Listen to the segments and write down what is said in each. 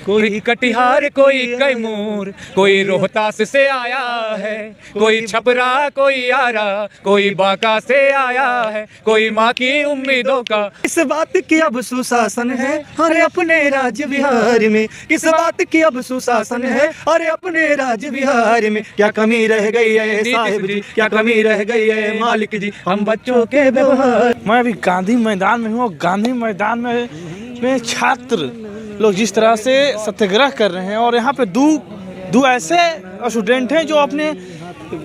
कोई कटिहार, कोई कैमूर, कोई रोहतास से आया है, कोई छपरा, कोई आरा, कोई बांका से आया है, कोई माँ की उम्मीदों का। किस बात की अब सुशासन है अरे अपने राज्य बिहार में, किस बात की अब सुशासन है अरे अपने राज्य बिहार में। क्या कमी रह गई है साहिब जी, क्या कमी रह गई है मालिक जी, हम बच्चों के व्यवहार। मैं अभी गांधी मैदान में हूँ। गांधी मैदान में छात्र लोग जिस तरह से सत्याग्रह कर रहे हैं और यहाँ पे दो ऐसे स्टूडेंट हैं जो अपने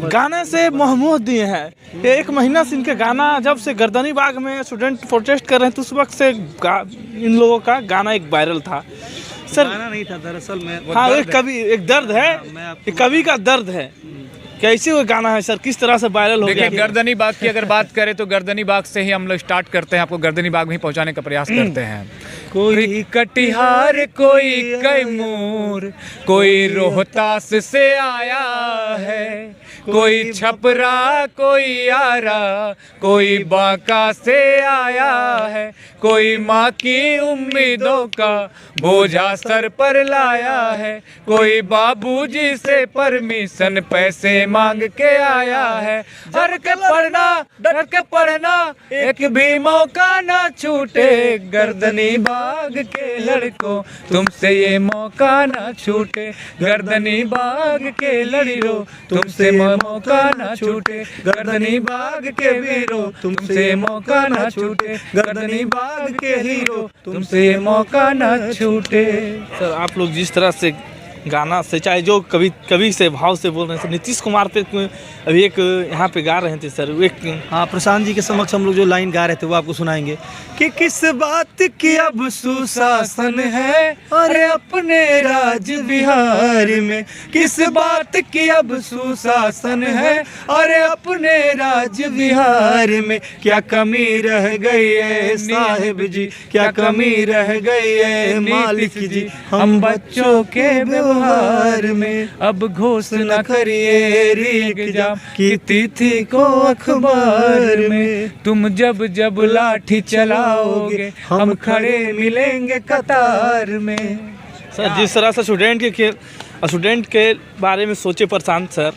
गाने से मोह दिए हैं। ये 1 महीना से इनके गाना, जब से गर्दनी बाग में स्टूडेंट प्रोटेस्ट कर रहे हैं तो उस वक्त से इन लोगों का गाना एक वायरल था सर। गाना नहीं था दरअसल में, हाँ एक कवि, एक दर्द है, एक कवि का दर्द है। कैसे वो गाना है सर, किस तरह से वायरल हो गया? देखिए गर्दनी बाग की अगर बात करें तो गर्दनी बाग से ही हम लोग स्टार्ट करते हैं, आपको गर्दनी बाग में ही पहुंचाने का प्रयास करते हैं। कोई कटिहार, कोई कैमूर, कोई रोहतास से आया है, कोई छपरा, कोई आरा, कोई बांका से आया है, कोई माँ की उम्मीदों का बोझा सर पर लाया है, कोई बाबूजी से परमिशन पैसे मांग के आया है। डर के पढ़ना, डर के पढ़ना, एक भी मौका ना छूटे, गर्दनी बाग के लड़कों तुमसे ये मौका ना छूटे, गर्दनी बाग के लड़ियों तुमसे मौका ना छूटे, गर्दनी बाग के वीरों तुमसे मौका ना छूटे, गर्दनी बाग के हीरो तुमसे मौका ना छूटे। सर आप लोग जिस तरह से गाना से, चाहे जो कवि से भाव से बोल रहे हैं सर, नीतीश कुमार पे अभी एक यहाँ पे गा रहे थे सर, एक हाँ प्रशांत जी के समक्ष हम लोग जो लाइन गा रहे थे वो आपको सुनाएंगे कि किस बात की अब सुशासन है अरे अपने राज्य बिहार में, किस बात की अब सुशासन है अरे अपने राज्य बिहार में। क्या कमी रह गई है साहिब जी, क्या कमी रह गई है मालिक जी, हम बच्चों के व्यवहार में अब घोषणा करिए एग्जाम की तिथि को अखबार में। तुम जब जब लाठी चलाओगे हम खड़े मिलेंगे कतार में। सर जिस तरह से स्टूडेंट के बारे में सोचे प्रशांत सर,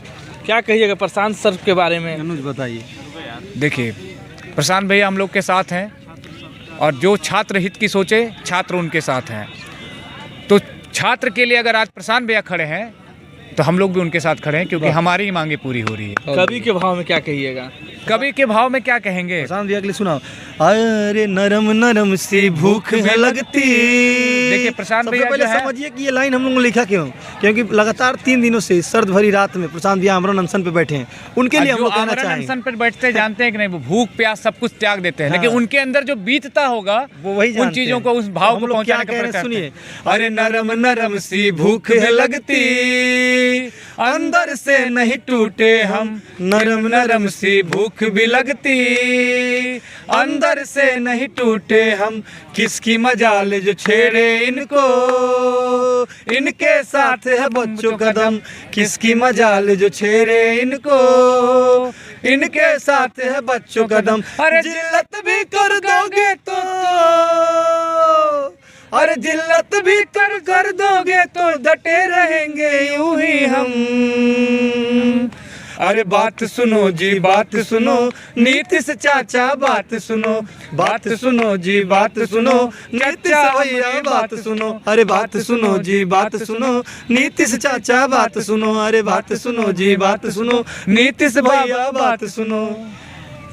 क्या कहिएगा प्रशांत सर के बारे में? अनुज बताइए। देखिए प्रशांत भैया हम लोग के साथ हैं और जो छात्र हित की सोचे छात्र उनके साथ हैं। तो छात्र के लिए अगर आज प्रशांत भैया खड़े हैं तो हम लोग भी उनके साथ खड़े हैं, क्योंकि हमारी ही मांगे पूरी हो रही है। कवि के भाव में क्या कहिएगा? कवि के भाव में क्या कहेंगे? प्रशांत भैया के लिए सुनाओ। अरे नरम नरम सी भूख है लगती। देखिए प्रशांत भैया पहले समझिए कि ये लाइन हम लोगों ने लिखा क्यों, क्योंकि लगातार 3 दिनों से सर्द भरी रात में प्रशांत भैया आमरण अनशन पे बैठे हैं। उनके लिए हम लोग कहना चाहेंगे, अनशन पर बैठते हैं जानते हैं कि नहीं, वो भूख प्यास सब कुछ त्याग देते हैं, लेकिन उनके अंदर जो बीतता होगा वो वही उन चीजों को, उस भाव को पहुंचाने का प्रयास। सुनिए। अरे नरम नरम सी भूख है लगती, अंदर से नहीं टूटे हम, नरम नरम सी भूख भी लगती, अंदर से नहीं टूटे हम। किसकी मजाल जो छेड़े इनको, इनके साथ है बच्चों का दम। किसकी मजाल जो छेड़े इनको, इनके साथ है बच्चों का दम। अरे जिल्लत भी कर दोगे तो, अरे जिल्लत भी कर दोगे तो डटे रहेंगे यूं ही हम। अरे बात सुनो जी बात सुनो, नीतीश चाचा बात सुनो, बात सुनो जी बात सुनो, नीतीश भैया बात सुनो। अरे बात सुनो जी बात सुनो, नीतीश चाचा बात सुनो, अरे बात सुनो जी बात सुनो, नीतीश भैया बात सुनो।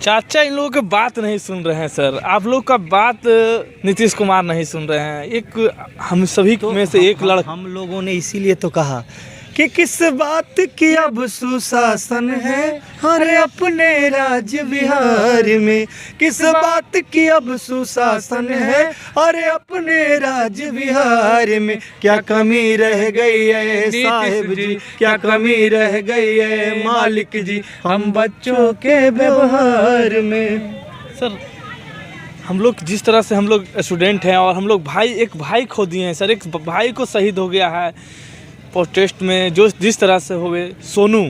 चाचा इन लोगों की बात नहीं सुन रहे हैं सर, आप लोग का बात नीतीश कुमार नहीं सुन रहे हैं। एक हम सभी में से एक लड़का, हम लोगों ने इसीलिए तो कहा कि किस बात की अब सुशासन है अरे अपने राज्य बिहार में, किस बात की अब सुशासन है अरे अपने राज्य बिहार में। क्या कमी रह गई है साहिब जी, क्या कमी रह गई है मालिक जी, हम बच्चों के व्यवहार में। सर हम लोग जिस तरह से हम लोग स्टूडेंट हैं और हम लोग एक भाई खो दिए हैं सर, एक भाई को शहीद हो गया है प्रोटेस्ट में, जो जिस तरह से हुए। सोनू,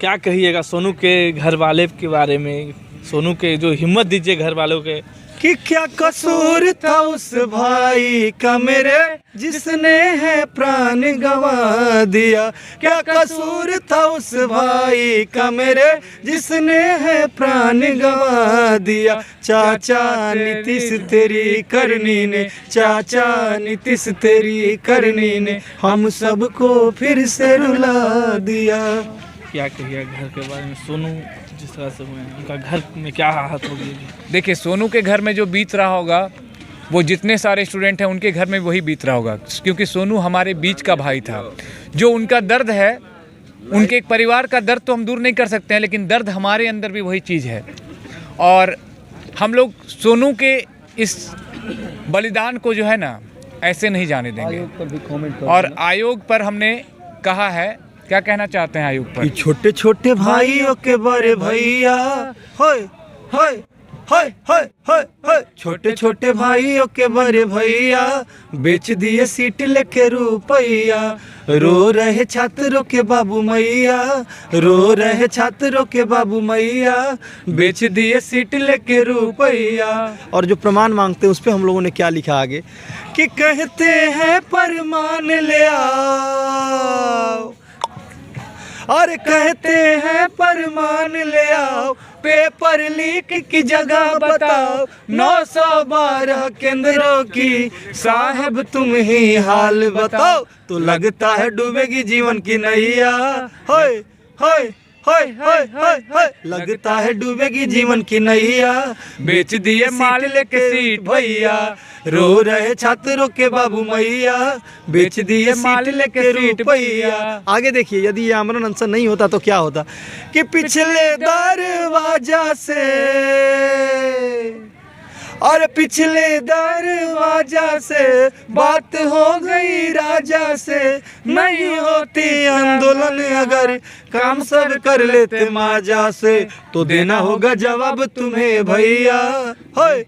क्या कहिएगा सोनू के घर वाले के बारे में? सोनू के जो हिम्मत दीजिए घर वालों के। कि क्या कसूर था उस भाई का मेरे जिसने है प्राण गंवा दिया, क्या कसूर था उस भाई का मेरे जिसने है प्राण गंवा दिया। चाचा नीतीश तेरी करनी ने, चाचा नीतीश तेरी करनी ने हम सबको फिर से रुला दिया। क्या कहिए घर के बारे में, सोनू जिस तरह से हुए हैं उनका घर में क्या हालत होगी? देखिए, सोनू के घर में जो बीत रहा होगा वो जितने सारे स्टूडेंट हैं उनके घर में वही बीत रहा होगा, क्योंकि सोनू हमारे बीच का भाई था। जो उनका दर्द है, उनके एक परिवार का दर्द तो हम दूर नहीं कर सकते हैं, लेकिन दर्द हमारे अंदर भी वही चीज़ है। और हम लोग सोनू के इस बलिदान को जो है ना ऐसे नहीं जाने देंगे। और आयोग पर हमने कहा है, क्या कहना चाहते हैं आयोग पर? छोटे छोटे भाइयों के बड़े भैया, होय होय होय होय होय होय, छोटे छोटे भाइयों के बड़े भैया बेच दिए सीट लेके रुपैया। रो रहे छात्रों के बाबू मैया, रो रहे छात्रों के बाबू मैया बेच दिए सीट लेके रुपैया। और जो प्रमाण मांगते हैं उस पर हम लोगों ने क्या लिखा आगे कि कहते हैं प्रमाण ले आओ, और कहते हैं प्रमाण ले आओ, पेपर लीक की जगह बताओ, 912 केंद्रों की साहब तुम ही हाल बताओ। तो लगता है डूबेगी जीवन की नैया, होय होय होय होय होय होय, लगता है डूबेगी जीवन की नैया। बेच दिए माल लेके सीट भैया, रो रहे छात्रों के बाबू मैया बेच दिए सीट लेके रुपैया। आगे देखिए, यदि ये आमरण अनशन नहीं होता तो क्या होता कि पिछले दरवाजा से, और पिछले दरवाजा से बात हो गई राजा से, नहीं होती आंदोलन अगर काम सब कर लेते माजा से, तो देना होगा जवाब तुम्हें भैया, होय